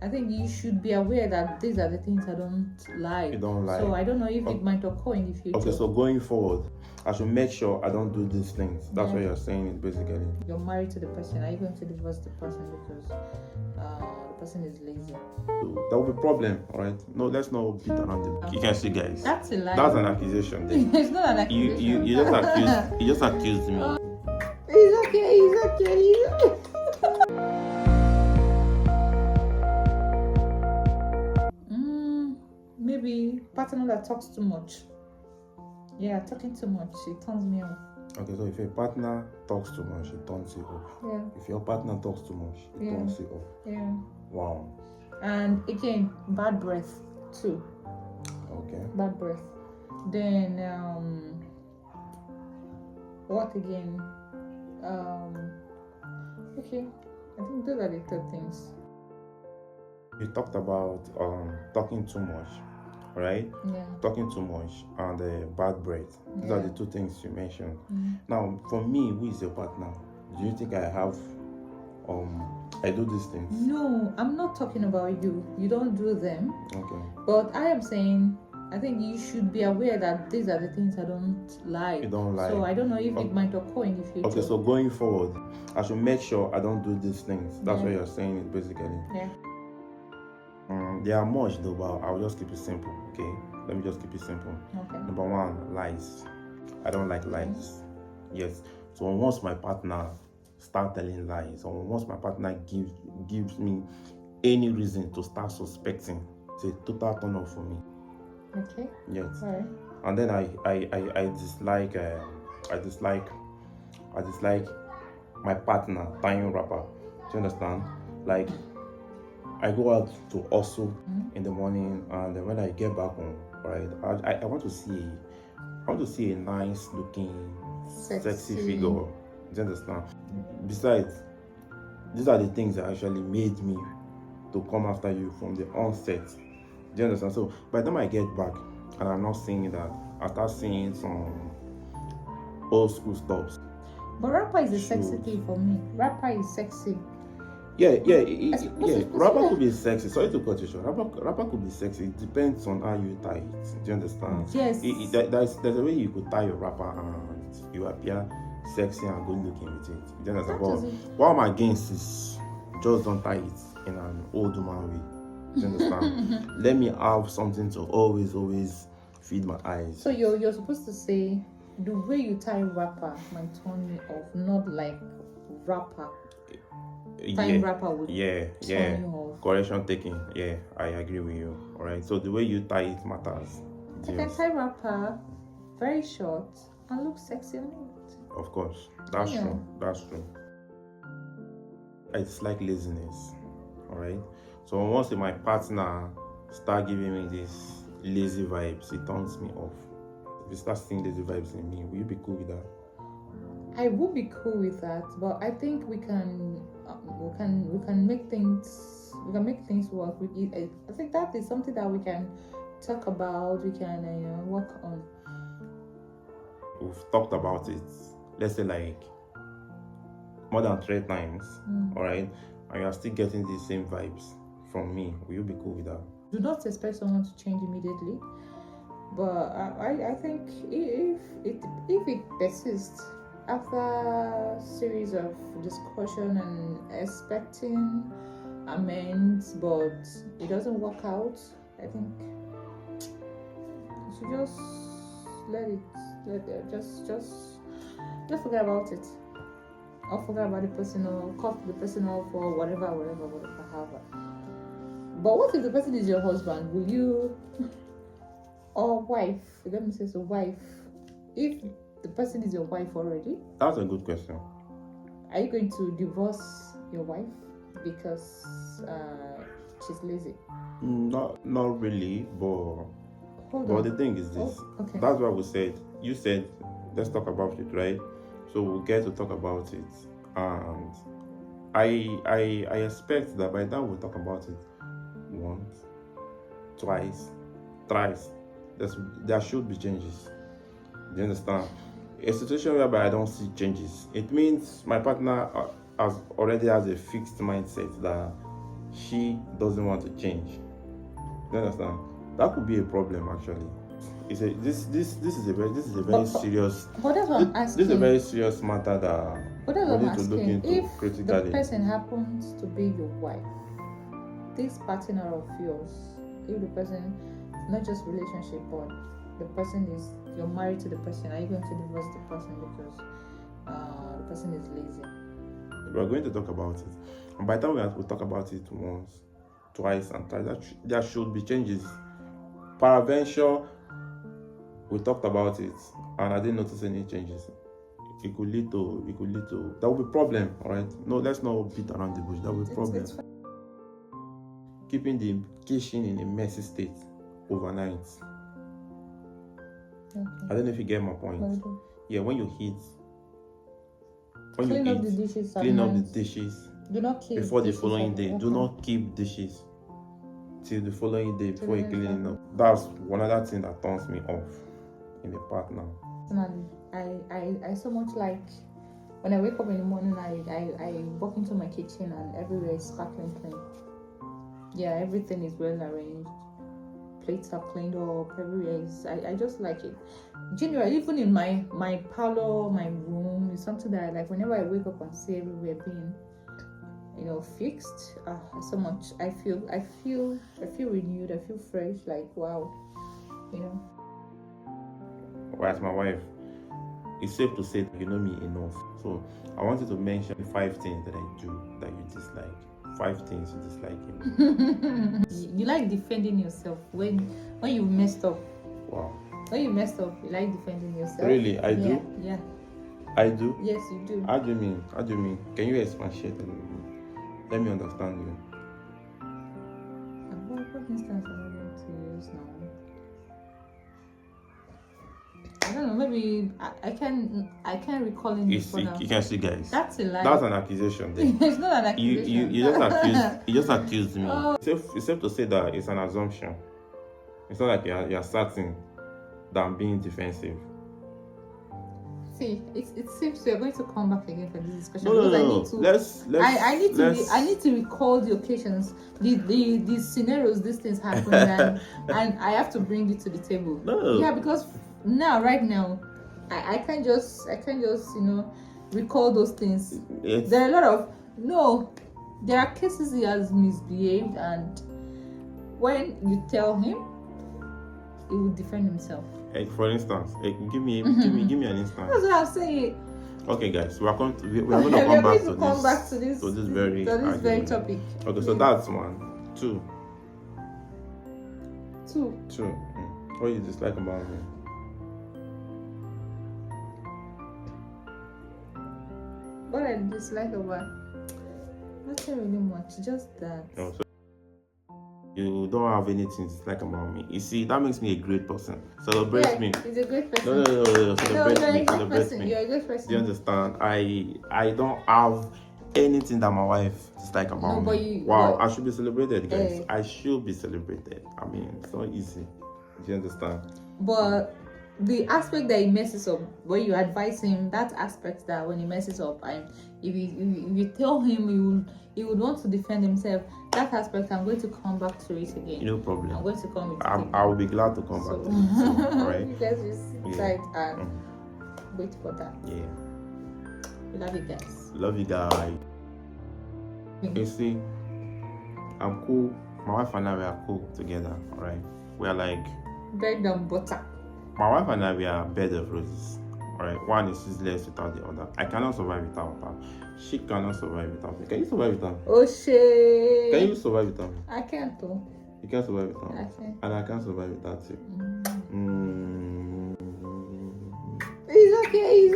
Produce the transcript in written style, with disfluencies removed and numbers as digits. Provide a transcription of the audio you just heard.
I think you should be aware that these are the things I don't like. You don't like. So I don't know if it might occur in the future. Okay, so going forward, I should make sure I don't do these things. That's Yeah. what you're saying, basically. You're married to the person. Are you going to divorce the person because the person is lazy? So there will be problem, all right? No, let's not beat around the bush. You can see, guys. That's a lie. That's an accusation. Then. It's not an accusation. You just accused me. It's okay. Maybe partner that talks too much. Yeah, talking too much. It turns me off. Okay, so if your partner talks too much, it turns you off. Yeah. If your partner talks too much, it turns you off. Yeah. Wow. And again, bad breath too. Okay. Bad breath. Then what again? Okay. I think those are the two things. You talked about talking too much, right? Yeah. Talking too much and bad breath. These are the two things you mentioned. Now, for me, who is your partner? Do you think I have I do these things? No, I'm not talking about you. You don't do them. Okay. But I am saying I think you should be aware that these are the things I don't like. You don't like. So I don't know if it might occur in the future. Okay, so going forward, I should make sure I don't do these things. That's what you're saying, basically. Yeah. There are much though, but I'll just keep it simple, okay? Let me just keep it simple. Okay. Number one, lies. I don't like lies. Yes. So once my partner start telling lies, or once my partner gives me any reason to start suspecting, it's a total turn off for me. Okay. Yes. All right. And then I dislike my partner tying wrapper. Do you understand? Like I go out to hustle in the morning, and then when I get back home, right, I want to see a nice looking sexy figure. Do you understand? Besides, these are the things that actually made me to come after you from the onset. Do you understand? So by the time I get back and I'm not seeing that, I start seeing some old school stuff. But rapper is a sexy thing for me. Rapper is sexy. Yeah. Rapper could be sexy. Sorry to cut you short. Rapper could be sexy. It depends on how you tie it. Do you understand? Yes. There's a way you could tie your rapper and you appear sexy and good looking with it. Do you understand? But what I'm against is just don't tie it in an old woman way. Do you understand? Let me have something to always feed my eyes. So you're supposed to say the way you tie rapper might turn me off, not like rapper. Tying rapper would turn you off. Correction taken. Yeah, I agree with you. All right. So the way you tie it matters. I can tie rapper very short and look sexy on it. Of course, that's true. That's true. It's like laziness. All right. So once my partner start giving me these lazy vibes, it turns me off. If you start seeing lazy vibes in me, will you be cool with that? I would be cool with that, but I think we can make things work. I think that is something that we can talk about. We can work on. We've talked about it. Let's say like more than 3 times. All right, and you are still getting the same vibes from me. Will you be cool with that? Do not expect someone to change immediately, but I think if it persists after a series of discussion and expecting amends, but it doesn't work out, I think you should just let it just forget about it, or forget about the person, or cut the person off, or whatever. But what if the person is your husband? Will you, or wife? Let me say so, wife. If the person is your wife already, that's a good question. Are you going to divorce your wife because she's lazy? Not really, but the thing is this. Okay. That's what we said. You said let's talk about it, right? So we'll get to talk about it, and I expect that by the time we talk about it once, twice, thrice, there should be changes. Do you understand? A situation whereby I don't see changes, it means my partner already has a fixed mindset that she doesn't want to change. You understand? That could be a problem actually. This is a very serious. But that's what I'm asking. This is a very serious matter that But that's we what I'm need to look asking. into If critically. the person happens to be your wife, this partner of yours, if the person, not just relationship, but the person is, you're married to the person, are you going to divorce the person because the person is lazy? We're going to talk about it. And by the time we talk about it once, twice, and thrice, there should be changes. Peradventure, we talked about it, and I didn't notice any changes. It could lead to there will be problem. All right, no, let's not beat around the bush. There will be problem. Keeping the kitchen in a messy state overnight. Okay. I don't know if you get my point. Okay. Yeah, when you eat, Clean up the dishes. clean up the dishes Do not keep before the dishes following day. open. Do not keep dishes till the following day before you the clean next it up. That's one other thing that turns me off in a partner. Personally, I so much like when I wake up in the morning, I walk into my kitchen and everywhere is sparkling clean. Yeah, everything is well arranged. Plates are cleaned up. Everywhere is. I just like it. Generally, even in my parlor, my room is something that I like. Whenever I wake up and see everywhere being, fixed, so much. I feel renewed. I feel fresh. Like wow, Well, as my wife, it's safe to say that you know me enough. So I wanted to mention 5 things that I do that you dislike. 5 things you dislike in me. You like defending yourself when you messed up. Wow. When you messed up, you like defending yourself. Really? I do? Yeah. I do? Yes, you do. How do you mean? Can you expatiate a little bit? Let me understand you. What instance am I going to use now? I don't know. Maybe I can't recall it before now. You can see, guys. That's a lie. That's an accusation. Then. It's not an accusation. You just accused me. Oh. It's safe to say that it's an assumption. It's not like you're certain that I'm being defensive. See, it seems we are going to come back again for this discussion. No. I need to recall the occasions, the scenarios these things happen, and I have to bring it to the table. No. Yeah, because right now, I can't just recall those things. There are a lot of there are cases he has misbehaved, and when you tell him, he will defend himself. For instance, give me an instance. That's what I'm saying. Okay, guys, we're going to come back to this very topic. Okay, so that's 1, 2. 2. What you dislike about me? What I dislike about nothing really much, just that. No, so you don't have anything to dislike about me. You see, that makes me a great person. Celebrate me. He's a great person. No. Celebrate me. You're a good person. Do you understand? I don't have anything that my wife dislike about me. I should be celebrated, guys. I should be celebrated. I mean, it's not easy. Do you understand? But the aspect that he messes up, when you advise him, that aspect that when he messes up, and if you tell him he would want to defend himself, that aspect I'm going to come back to it again. No problem. I'm going to come. I will be glad to come back to it. So, right? You guys just sit and wait for that. Yeah. We love you guys. Love you guys. You see, I'm cool. My wife and I, we are cool together. All right. We are like bread and butter. My wife and I, we are bed of roses. Alright, one is useless without the other. I cannot survive without her. She cannot survive without me. Can you survive without me? Oh shit! Can you survive without me? I can't though. You can't survive without me. I can't. And I can't survive without you. It's okay.